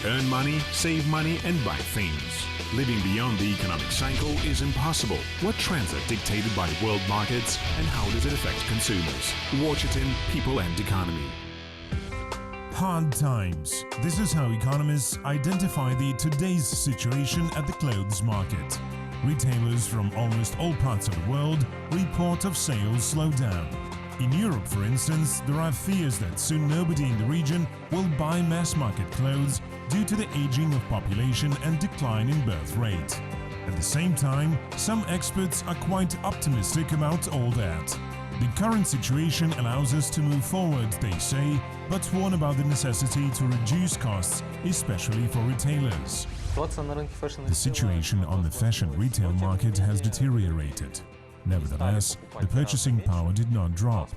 earn money, save money, and buy things. Living beyond the economic cycle is impossible. What trends are dictated by world markets and how does it affect consumers? Watch it in People and Economy. Hard times. This is how economists identify the today's situation at the clothes market. Retailers from almost all parts of the world report of sales slowdown. In Europe, for instance, there are fears that soon nobody in the region will buy mass-market clothes due to the aging of population and decline in birth rate. At the same time, some experts are quite optimistic about all that. The current situation allows us to move forward, they say, but warn about the necessity to reduce costs, especially for retailers. The situation on the fashion retail market has deteriorated. Nevertheless, the purchasing power did not drop.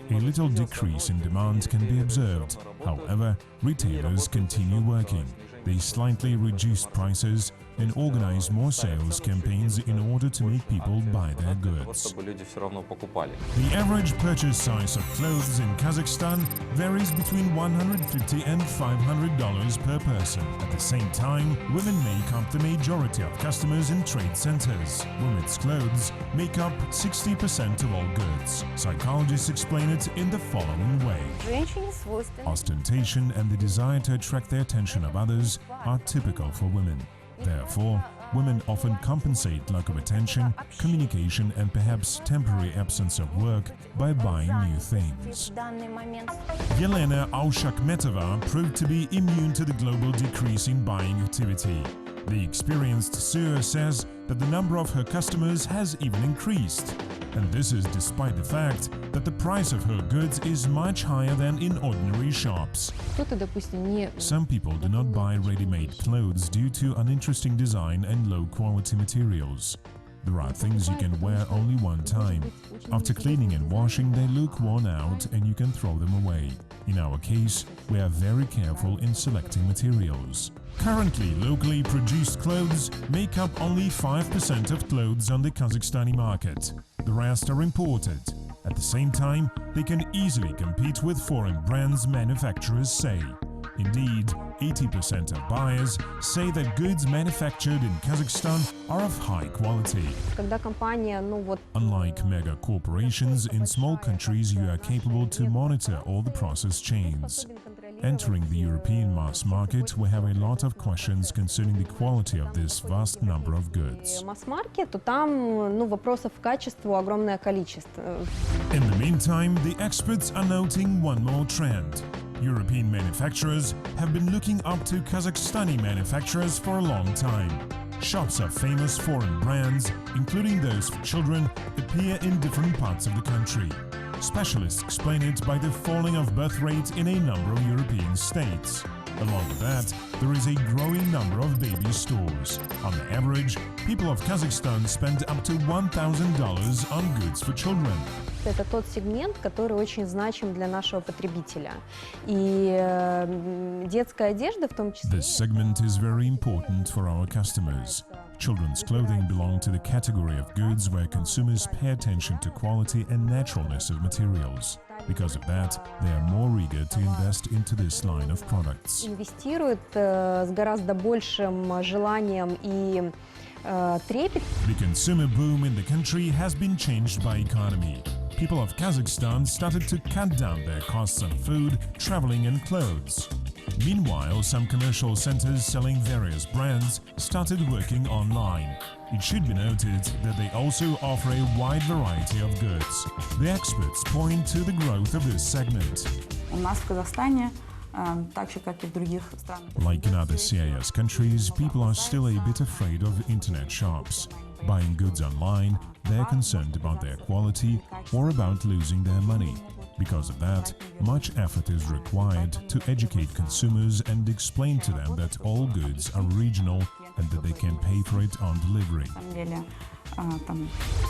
A little decrease in demand can be observed. However, retailers continue working. They slightly reduce prices and organize more sales campaigns in order to make people buy their goods. The average purchase size of clothes in Kazakhstan varies between $150 and $500 per person. At the same time, women make up the majority of customers in trade centers. Women's clothes make up 60% of all goods. Psychologists explain it in the following way. Ostentation and the desire to attract the attention of others are typical for women. Therefore, women often compensate lack of attention, communication and perhaps temporary absence of work by buying new things. Yelena Aushakmetova proved to be immune to the global decrease in buying activity. The experienced sewer says that the number of her customers has even increased. And this is despite the fact that the price of her goods is much higher than in ordinary shops. Some people do not buy ready-made clothes due to uninteresting design and low-quality materials. There are things you can wear only one time. After cleaning and washing, they look worn out and you can throw them away. In our case, we are very careful in selecting materials. Currently, locally produced clothes make up only 5% of clothes on the Kazakhstani market. The rest are imported. At the same time, they can easily compete with foreign brands, manufacturers say. Indeed, 80% of buyers say that goods manufactured in Kazakhstan are of high quality. Unlike mega corporations, in small countries you are capable to monitor all the process chains. Entering the European mass market, we have a lot of questions concerning the quality of this vast number of goods. In the meantime, the experts are noting one more trend. European manufacturers have been looking up to Kazakhstani manufacturers for a long time. Shops of famous foreign brands, including those for children, appear in different parts of the country. Specialists explain it by the falling of birth rate in a number of European states. Along with that, there is a growing number of baby stores. On average, people of Kazakhstan spend up to $1,000 on goods for children. Это тот сегмент, который очень значим для нашего потребителя. И детская одежда в том числе. This segment is very important for our customers. Children's clothing belong to the category of goods where consumers pay attention to quality and naturalness of materials. Because of that, they are more eager to invest into this line of products. Инвестируют с гораздо большим желанием и трепет. The consumer boom in the country has been changed by economy. People of Kazakhstan started to cut down their costs on food, traveling and clothes. Meanwhile, some commercial centers selling various brands started working online. It should be noted that they also offer a wide variety of goods. The experts point to the growth of this segment. Like in other CIS countries, people are still a bit afraid of internet shops. Buying goods online, they're concerned about their quality or about losing their money. Because of that, much effort is required to educate consumers and explain to them that all goods are regional and that they can pay for it on delivery.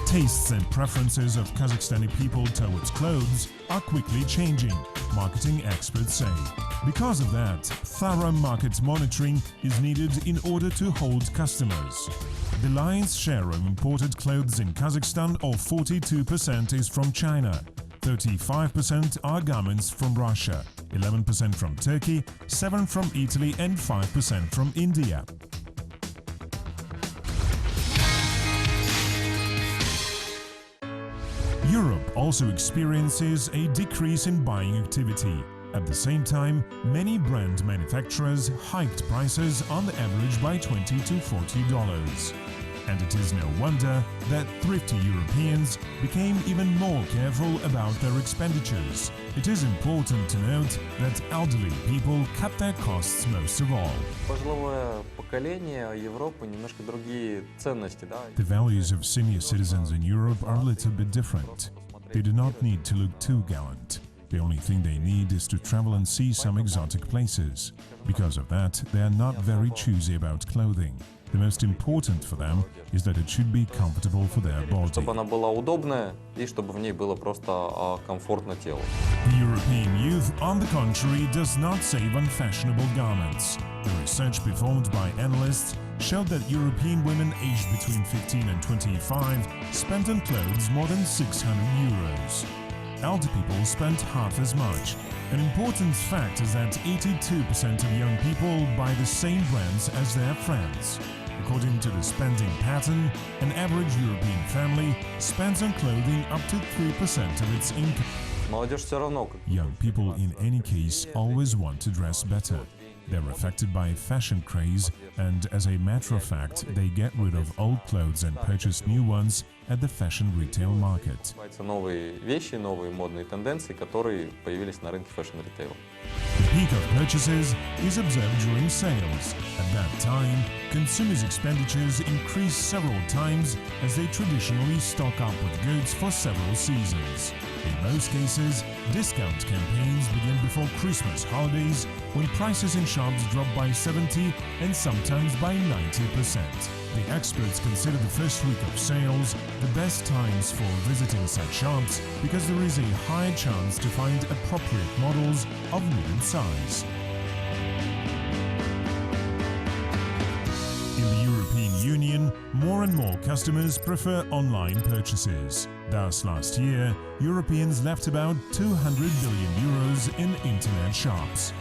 Tastes and preferences of Kazakhstani people towards clothes are quickly changing, marketing experts say. Because of that, thorough market monitoring is needed in order to hold customers. The lion's share of imported clothes in Kazakhstan, or 42%, is from China. 35% are garments from Russia. 11% from Turkey, 7% from Italy and 5% from India. Europe also experiences a decrease in buying activity. At the same time, many brand manufacturers hiked prices on the average by $20 to $40. And it is no wonder that thrifty Europeans became even more careful about their expenditures. It is important to note that elderly people cut their costs most of all. The values of senior citizens in Europe are a little bit different. They do not need to look too gallant. The only thing they need is to travel and see some exotic places. Because of that, they are not very choosy about clothing. The most important for them is that it should be comfortable for their body. The European youth, on the contrary, does not save on fashionable garments. The research performed by analysts showed that European women aged between 15 and 25 spent on clothes more than 600 euros. Elder people spent half as much. An important fact is that 82% of young people buy the same brands as their friends. According to the spending pattern, an average European family spends on clothing up to 3% of its income. Young people, in any case, always want to dress better. They're affected by fashion craze, and as a matter of fact, they get rid of old clothes and purchase new ones at the fashion retail market. The peak of purchases is observed during sales. At that time, consumers' expenditures increase several times as they traditionally stock up with goods for several seasons. In most cases, discount campaigns begin before Christmas holidays, when prices in shops drop by 70% and sometimes by 90%. The experts consider the first week of sales the best times for visiting such shops because there is a higher chance to find appropriate models of needed size. In the European Union, more and more customers prefer online purchases. Thus, last year, Europeans left about 200 billion euros in internet shops.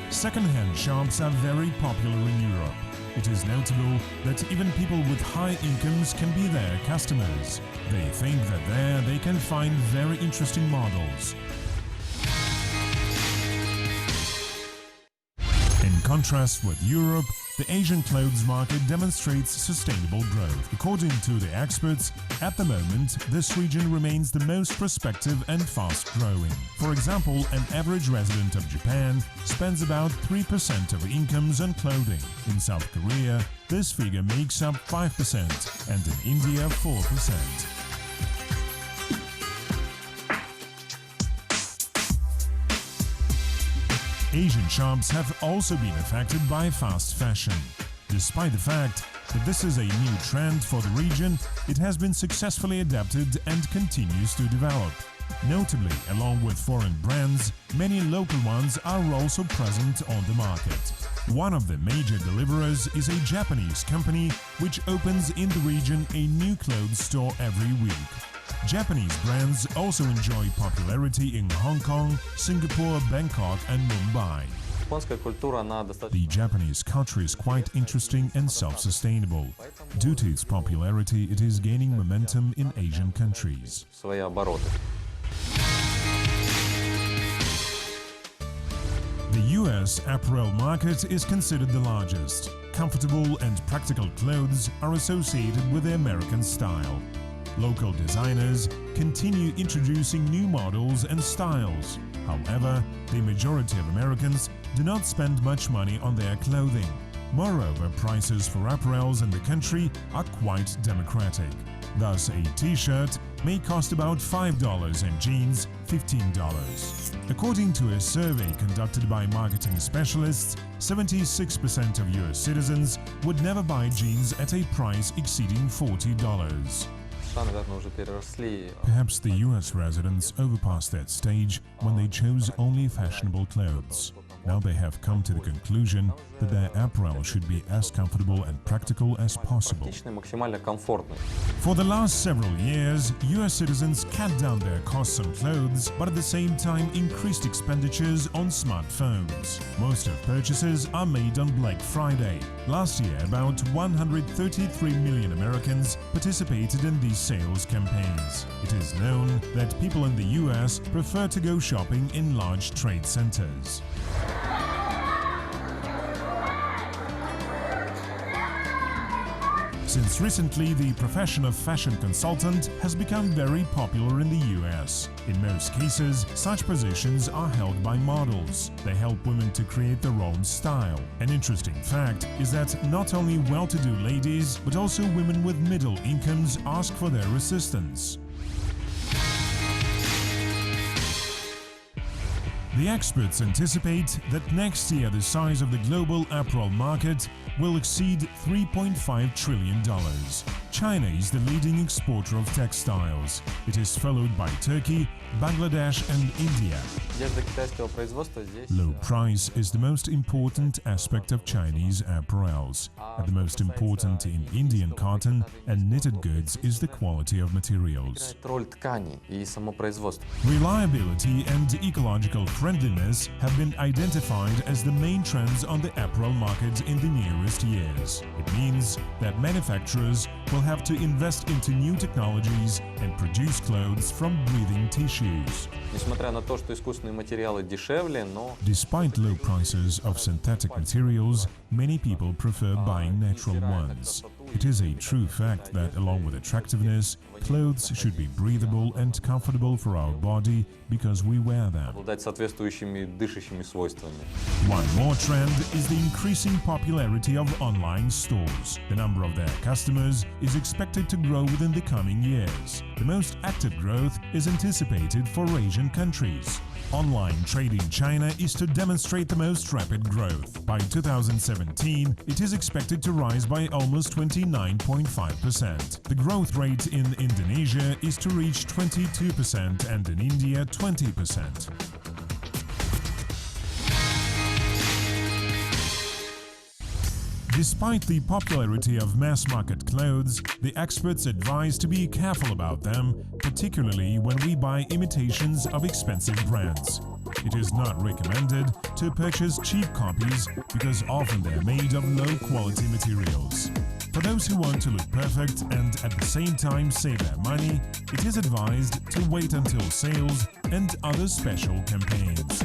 Second-hand shops are very popular in Europe. It is notable that even people with high incomes can be their customers. They think that there they can find very interesting models. In contrast with Europe, the Asian clothes market demonstrates sustainable growth. According to the experts, at the moment, this region remains the most prospective and fast-growing. For example, an average resident of Japan spends about 3% of incomes on clothing. In South Korea, this figure makes up 5%, and in India, 4%. Asian shops have also been affected by fast fashion. Despite the fact that this is a new trend for the region, it has been successfully adapted and continues to develop. Notably, along with foreign brands, many local ones are also present on the market. One of the major deliverers is a Japanese company which opens in the region a new clothes store every week. Japanese brands also enjoy popularity in Hong Kong, Singapore, Bangkok and Mumbai. The Japanese culture is quite interesting and self-sustainable. Due to its popularity, it is gaining momentum in Asian countries. The US apparel market is considered the largest. Comfortable and practical clothes are associated with the American style. Local designers continue introducing new models and styles. However, the majority of Americans do not spend much money on their clothing. Moreover, prices for apparels in the country are quite democratic. Thus, a t-shirt may cost about $5 and jeans $15. According to a survey conducted by marketing specialists, 76% of US citizens would never buy jeans at a price exceeding $40. Perhaps the US residents overpassed that stage when they chose only fashionable clothes. Now they have come to the conclusion that their apparel should be as comfortable and practical as possible. For the last several years, US citizens cut down their costs on clothes, but at the same time increased expenditures on smartphones. Most of purchases are made on Black Friday. Last year, about 133 million Americans participated in these sales campaigns. It is known that people in the US prefer to go shopping in large trade centers. Since recently, the profession of fashion consultant has become very popular in the US. In most cases, such positions are held by models. They help women to create their own style. An interesting fact is that not only well-to-do ladies, but also women with middle incomes ask for their assistance. The experts anticipate that next year the size of the global apparel market will exceed $3.5 trillion. China is the leading exporter of textiles. It is followed by Turkey, Bangladesh and India. Low price is the most important aspect of Chinese apparels. And the most important in Indian cotton and knitted goods is the quality of materials. Reliability and ecological friendliness have been identified as the main trends on the apparel market in the nearest years. It means that manufacturers will have to invest into new technologies and produce clothes from breathing tissues. Despite low prices of synthetic materials, many people prefer buying natural ones. It is a true fact that along with attractiveness, clothes should be breathable and comfortable for our body because we wear them. One more trend is the increasing popularity of online stores. The number of their customers is expected to grow within the coming years. The most active growth is anticipated for Asian countries. Online trade in China is to demonstrate the most rapid growth. By 2017, it is expected to rise by almost 29.5%. The growth rate in Indonesia is to reach 22% and in India 20%. Despite the popularity of mass-market clothes, the experts advise to be careful about them, particularly when we buy imitations of expensive brands. It is not recommended to purchase cheap copies because often they are made of low-quality materials. For those who want to look perfect and at the same time save their money, it is advised to wait until sales and other special campaigns.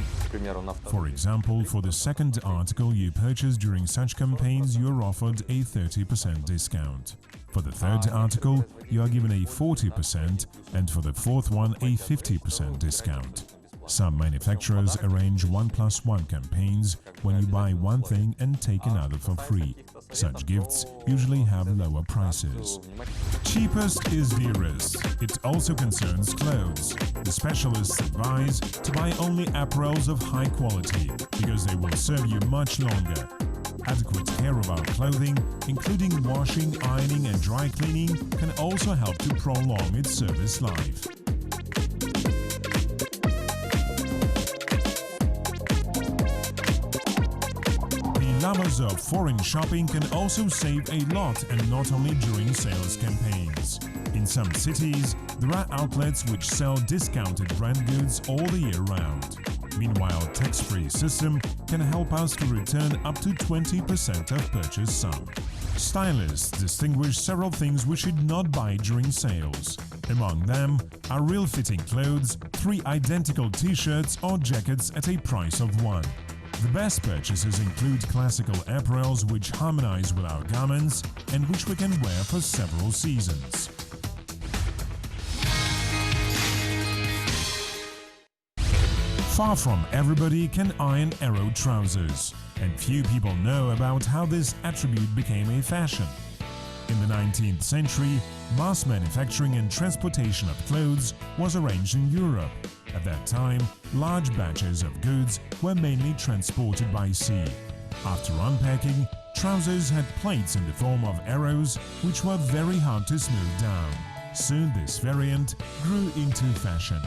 For example, for the second article you purchase during such campaigns, you are offered a 30% discount. For the third article, you are given a 40% and for the fourth one a 50% discount. Some manufacturers arrange 1+1 campaigns when you buy one thing and take another for free. Such gifts usually have lower prices. Cheapest is dearest. It also concerns clothes. The specialists advise to buy only apparels of high quality because they will serve you much longer. Adequate care about clothing, including washing, ironing and dry cleaning, can also help to prolong its service life. Lovers of foreign shopping can also save a lot, and not only during sales campaigns. In some cities, there are outlets which sell discounted brand goods all the year round. Meanwhile, tax-free system can help us to return up to 20% of purchased sum. Stylists distinguish several things we should not buy during sales. Among them are real-fitting clothes, 3 identical t-shirts or jackets at a price of 1. The best purchases include classical apparels which harmonize with our garments and which we can wear for several seasons. Far from everybody can iron arrow trousers, and few people know about how this attribute became a fashion. In the 19th century, mass manufacturing and transportation of clothes was arranged in Europe. At that time, large batches of goods were mainly transported by sea. After unpacking, trousers had plates in the form of arrows which were very hard to smooth down. Soon this variant grew into fashion.